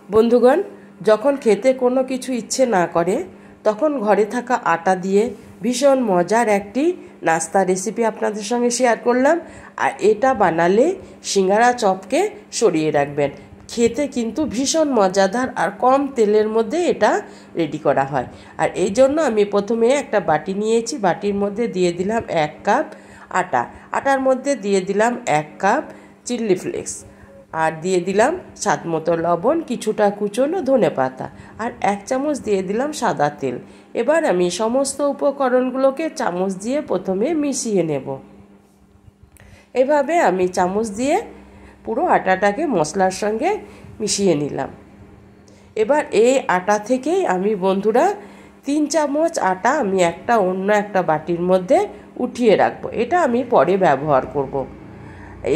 বন্ধুগণ, যখন খেতে কোনো কিছু ইচ্ছে না করে তখন ঘরে থাকা আটা দিয়ে ভীষণ মজার একটি নাস্তা রেসিপি আপনাদের সঙ্গে শেয়ার করলাম। আর এটা বানালে সিঙ্গারা চপকে সরিয়ে রাখবেন। খেতে কিন্তু ভীষণ মজাদার আর কম তেলের মধ্যে এটা রেডি করা হয়। আর এই জন্য আমি প্রথমে একটা বাটি নিয়েছি, বাটির মধ্যে দিয়ে দিলাম 1 কাপ আটা, আটার মধ্যে দিয়ে দিলাম 1 কাপ চিলি ফ্লেক্স, আর দিয়ে দিলাম স্বাদ মতো লবণ, কিছুটা কুচনো ধনেপাতা, আর 1 চামচ দিয়ে দিলাম সাদা তেল। এবার আমি সমস্ত উপকরণগুলোকে চামচ দিয়ে প্রথমে মিশিয়ে নেব। এভাবে আমি চামচ দিয়ে পুরো আটাটাকে মশলার সঙ্গে মিশিয়ে নিলাম। এবার এই আটা থেকেই আমি বন্ধুরা 3 চামচ আটা আমি অন্য একটা বাটির মধ্যে উঠিয়ে রাখবো। এটা আমি পরে ব্যবহার করব।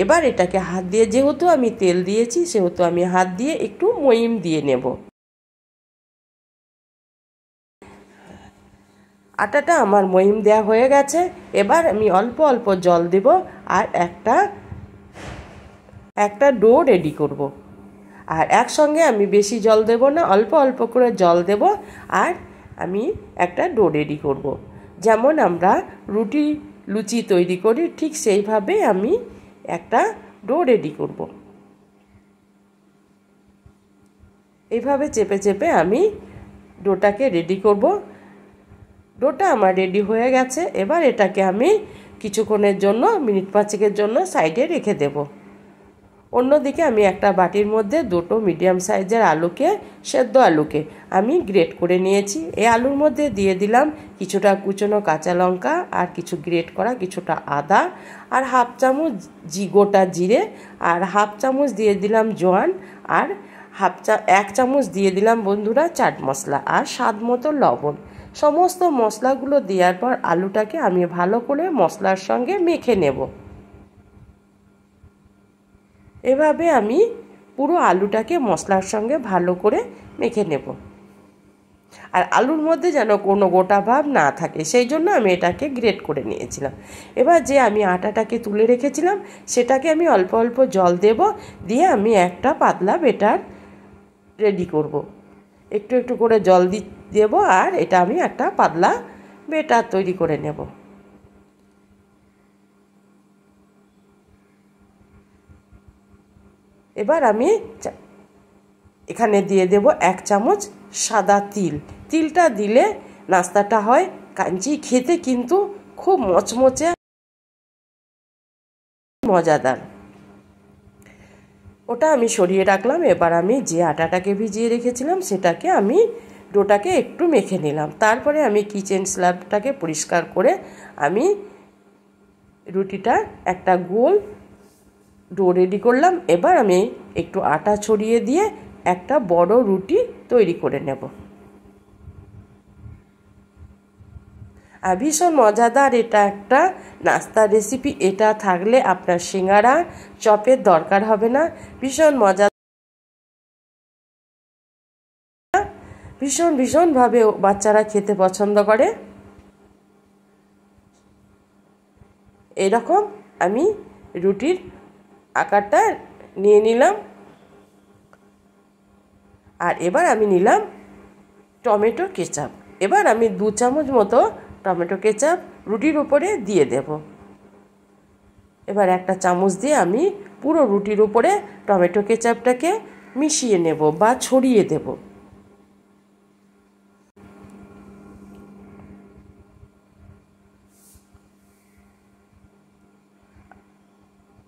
এবার এটাকে হাত দিয়ে, যেহেতু আমি তেল দিয়েছি সেহেতু আমি হাত দিয়ে একটু ময়ম দিয়ে নেব। আটাটা আমার ময়ম দেওয়া হয়ে গেছে। এবার আমি অল্প অল্প জল দেব আর একটা ডো রেডি করব। আর একসঙ্গে আমি বেশি জল দেব না, অল্প অল্প করে জল দেব আর আমি একটা ডো রেডি করব। যেমন আমরা লুচি তৈরি করি ঠিক সেইভাবে আমি একটা ডো রেডি করব। এইভাবে চেপে চেপে আমি ডোটাকে রেডি করব। ডোটা আমার রেডি হয়ে গেছে। এবার এটাকে আমি কিছুক্ষণের জন্য, মিনিট 5 জন্য সাইডে রেখে দেব। অন্যদিকে আমি একটা বাটির মধ্যে 2টো মিডিয়াম সাইজের সেদ্ধ আলুকে আমি গ্রেট করে নিয়েছি। এই আলুর মধ্যে দিয়ে দিলাম কিছুটা কুচনো কাঁচা লঙ্কা আর কিছু গ্রেট করা কিছুটা আদা, আর 1/2 চামচ গোটা জিরে, আর 1/2 চামচ দিয়ে দিলাম জোয়ান, আর 1 চামচ দিয়ে দিলাম বন্ধুরা চাট মশলা, আর স্বাদ মতো লবণ। সমস্ত মশলাগুলো দেওয়ার পর আলুটাকে আমি ভালো করে মশলার সঙ্গে মেখে নেব। এভাবে আমি পুরো আলুটাকে মশলার সঙ্গে ভালো করে মেখে নেব। আর আলুর মধ্যে যেন কোনো গোটা ভাব না থাকে সেই জন্য আমি এটাকে গ্রেট করে নিয়েছিলাম। এবার যে আমি আটাটাকে তুলে রেখেছিলাম সেটাকে আমি অল্প অল্প জল দেব, দিয়ে আমি একটা পাতলা বেটার রেডি করব। একটু একটু করে জল দেব আর এটা আমি একটা পাতলা বেটার তৈরি করে নেব। এবার আমি এখানে দিয়ে দেব 1 চামচ সাদা তিল। তিলটা দিলে নাস্তাটা হয় কাঞ্চি, খেতে কিন্তু খুব মচমচে মজাদার। ওটা আমি সরিয়ে রাখলাম। এবার আমি যে আটাটাকে ভিজিয়ে রেখেছিলাম সেটাকে আমি ডোটাকে একটু মেখে নিলাম। তারপরে আমি কিচেন স্ল্যাবটাকে পরিষ্কার করে আমি রুটিটা একটা গোল ডো রেডি করলাম। এবার আমি একটু আটা ছড়িয়ে দিয়ে একটা বড় রুটি তৈরি করে নেব। আর ভীষণ মজাদার এটা একটা নাস্তা রেসিপি। এটা থাকলে আপনার সিঙ্গারা চপের দরকার হবে না। ভীষণ মজা, ভীষণভাবে বাচ্চারা খেতে পছন্দ করে। এরকম আমি রুটির আকারটা নিয়ে নিলাম। আর এবার আমি নিলাম টমেটো কেচাপ। এবার আমি 2 চামচ মতো টমেটো কেচাপ রুটির উপরে দিয়ে দেব। এবার একটা চামচ দিয়ে আমি পুরো রুটির উপরে টমেটো কেচাপটাকে মিশিয়ে নেব বা ছড়িয়ে দেব।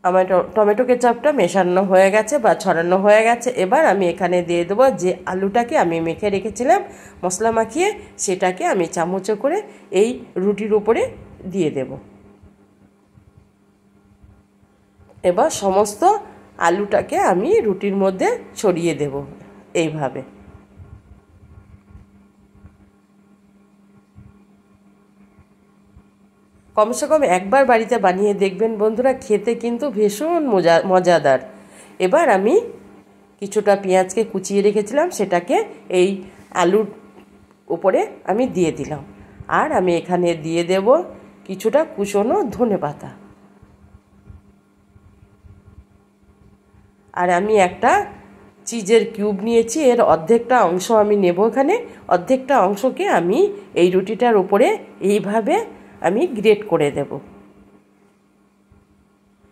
আমার টমেটো কেচাপটা মেশানো হয়ে গেছে বা ছড়ানো হয়ে গেছে। এবার আমি এখানে দিয়ে দেবো যে আলুটাকে আমি মেখে রেখেছিলাম মশলা মাখিয়ে, সেটাকে আমি চামচে করে এই রুটির উপরে দিয়ে দেব। এবার সমস্ত আলুটাকে আমি রুটির মধ্যে ছড়িয়ে দেব এইভাবে। কমসে কম একবার বাড়িতে বানিয়ে দেখবেন বন্ধুরা, খেতে কিন্তু ভীষণ মজাদার। এবার আমি কিছুটা পেঁয়াজকে কুচিয়ে রেখেছিলাম সেটাকে এই আলুর উপরে আমি দিয়ে দিলাম। আর আমি এখানে দিয়ে দেব কিছুটা কুচনো ধনেপাতা। আর আমি একটা চিজের কিউব নিয়েছি, এর অর্ধেকটা অংশ আমি নেব। এখানে অর্ধেকটা অংশকে আমি এই রুটিটার উপরে এইভাবে আমি গ্রেট করে দেব।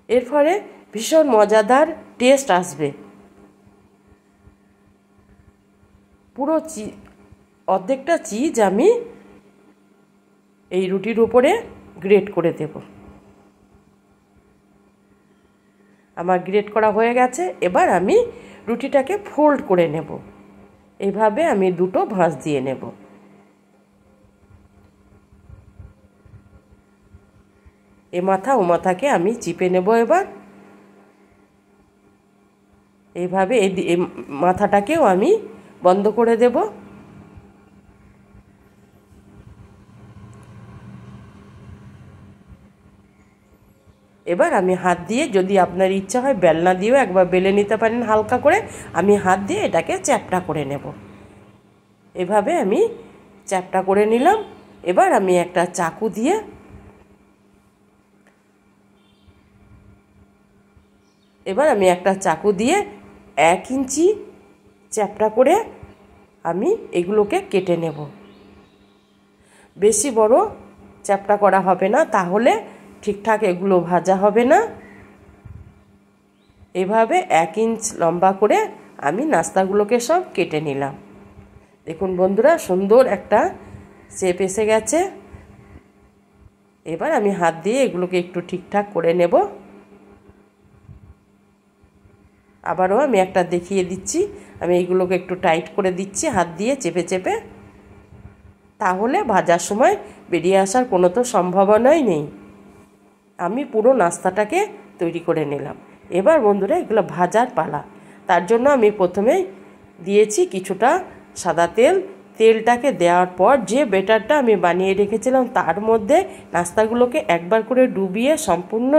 এর ফলে ভীষণ মজাদার টেস্ট আসবে। পুরো অর্ধেকটা চিজ আমি এই রুটির উপরে গ্রেট করে দেব। আমার গ্রেট করা হয়ে গেছে। এবার আমি রুটিটাকে ফোল্ড করে নেব। এইভাবে আমি দুটো ভাঁজ দিয়ে নেব। এ মাথা ও মাথাকে আমি চিপে নেব। এবার এইভাবে এই মাথাটাকেও আমি বন্ধ করে দেব। এবার আমি হাত দিয়ে, যদি আপনার ইচ্ছা হয় বেলনা দিয়েও একবার বেলে নিতে পারেন হালকা করে, আমি হাত দিয়ে এটাকে চ্যাপ্টা করে নেব। এভাবে আমি চ্যাপ্টা করে নিলাম। এবার আমি একটা চাকু দিয়ে এক ইঞ্চি চ্যাপ্টা করে আমি এগুলোকে কেটে নেব। বেশি বড় চ্যাপ্টা করা হবে না, তাহলে ঠিকঠাক এগুলো ভাজা হবে না। এভাবে 1 ইঞ্চ লম্বা করে আমি নাস্তাগুলোকে সব কেটে নিলাম। দেখুন বন্ধুরা, সুন্দর একটা শেপ এসে গেছে। এবার আমি হাত দিয়ে এগুলোকে একটু ঠিকঠাক করে নেব। আবারও আমি একটা দেখিয়ে দিচ্ছি। আমি এইগুলোকে একটু টাইট করে দিচ্ছি হাত দিয়ে চেপে চেপে, তাহলে ভাজার সময় বেরিয়ে আসার কোনো তো সম্ভাবনাই নেই। আমি পুরো নাস্তাটাকে তৈরি করে নিলাম। এবার বন্ধুরা এগুলো ভাজার পালা। তার জন্য আমি প্রথমেই দিয়েছি কিছুটা সাদা তেল। তেলটাকে দেওয়ার পর যে ব্যাটারটা আমি বানিয়ে রেখেছিলাম তার মধ্যে নাস্তাগুলোকে একবার করে ডুবিয়ে সম্পূর্ণ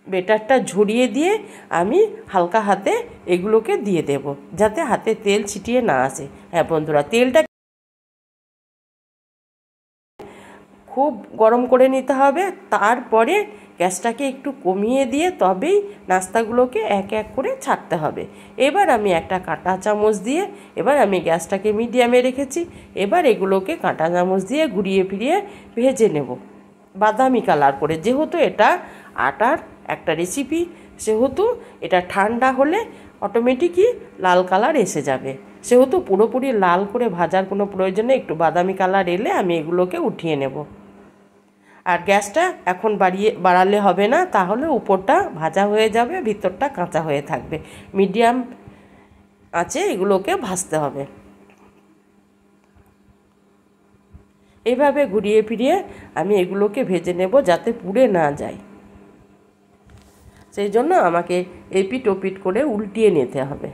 ব্যাটারটা ঝরিয়ে দিয়ে আমি হালকা হাতে এগুলোকে দিয়ে দেব, যাতে হাতে তেল ছিটিয়ে না আসে। হ্যাঁ বন্ধুরা, তেলটা খুব গরম করে নিতে হবে। তারপরে গ্যাসটাকে একটু কমিয়ে দিয়ে তবেই নাস্তাগুলোকে এক এক করে ছাড়তে হবে। এবার আমি একটা কাঁটা চামচ দিয়ে, এবার আমি গ্যাসটাকে মিডিয়ামে রেখেছি। এবার এগুলোকে কাঁটা চামচ দিয়ে ঘুরিয়ে ফিরিয়ে ভেজে নেব বাদামি কালার করে। যেহেতু এটা আটার একটা রেসিপি, সেহেতু এটা ঠান্ডা হলে অটোমেটিকই লাল কালার এসে যাবে। সেহেতু পুরোপুরি লাল করে ভাজার কোনো প্রয়োজন নেই। একটু বাদামি কালার এলে আমি এগুলোকে উঠিয়ে নেব। আর গ্যাসটা এখন বাড়ালে হবে না, তাহলে উপরটা ভাজা হয়ে যাবে, ভিতরটা কাঁচা হয়ে থাকবে। মিডিয়াম আঁচে এগুলোকে ভাজতে হবে। এইভাবে ঘুরিয়ে ফিরিয়ে আমি এগুলোকে ভেজে নেব, যাতে পুড়ে না যায়। সেই জন্য আমাকে এপিট ওপিট করে উল্টিয়ে নিতে হবে।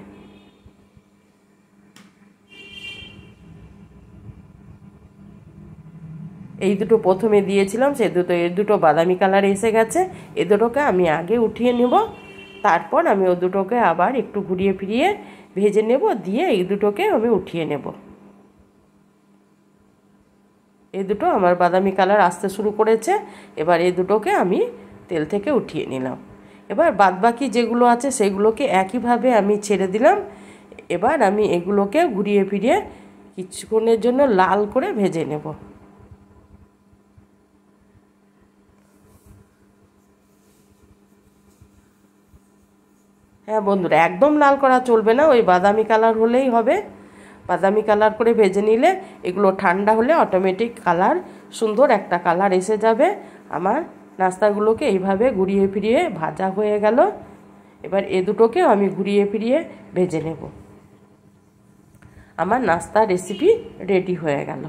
এই দুটো প্রথমে দিয়েছিলাম, এর দুটো বাদামি কালার এসে গেছে। এ দুটোকে আমি আগে উঠিয়ে নেব, তারপর আমি ও দুটোকে আবার একটু ঘুরিয়ে ফিরিয়ে ভেজে নেব, দিয়ে এই দুটোকে আমি উঠিয়ে নেব। এই দুটো আমার বাদামি কালার আসতে শুরু করেছে। এবার এই দুটোকে আমি তেল থেকে উঠিয়ে নিলাম। এবার বাদবাকি যেগুলো আছে সেগুলোকে একইভাবে আমি ছেড়ে দিলাম। এবার আমি এগুলোকে ঘুরিয়ে ফিরিয়ে কিছুক্ষণের জন্য লাল করে ভেজে নেব। হ্যাঁ বন্ধুরা, একদম লাল করা চলবে না, ওই বাদামি কালার হলেই হবে। বাদামি কালার করে ভেজে নিলে এগুলো ঠান্ডা হলে অটোমেটিক কালার, সুন্দর একটা কালার এসে যাবে। আমার নাস্তাগুলোকে এইভাবে ঘুরিয়ে ফিরিয়ে ভাজা হয়ে গেল। এবার এ দুটোকেও আমি ঘুরিয়ে ফিরিয়ে ভেজে নেব। আমার নাস্তার রেসিপি রেডি হয়ে গেল।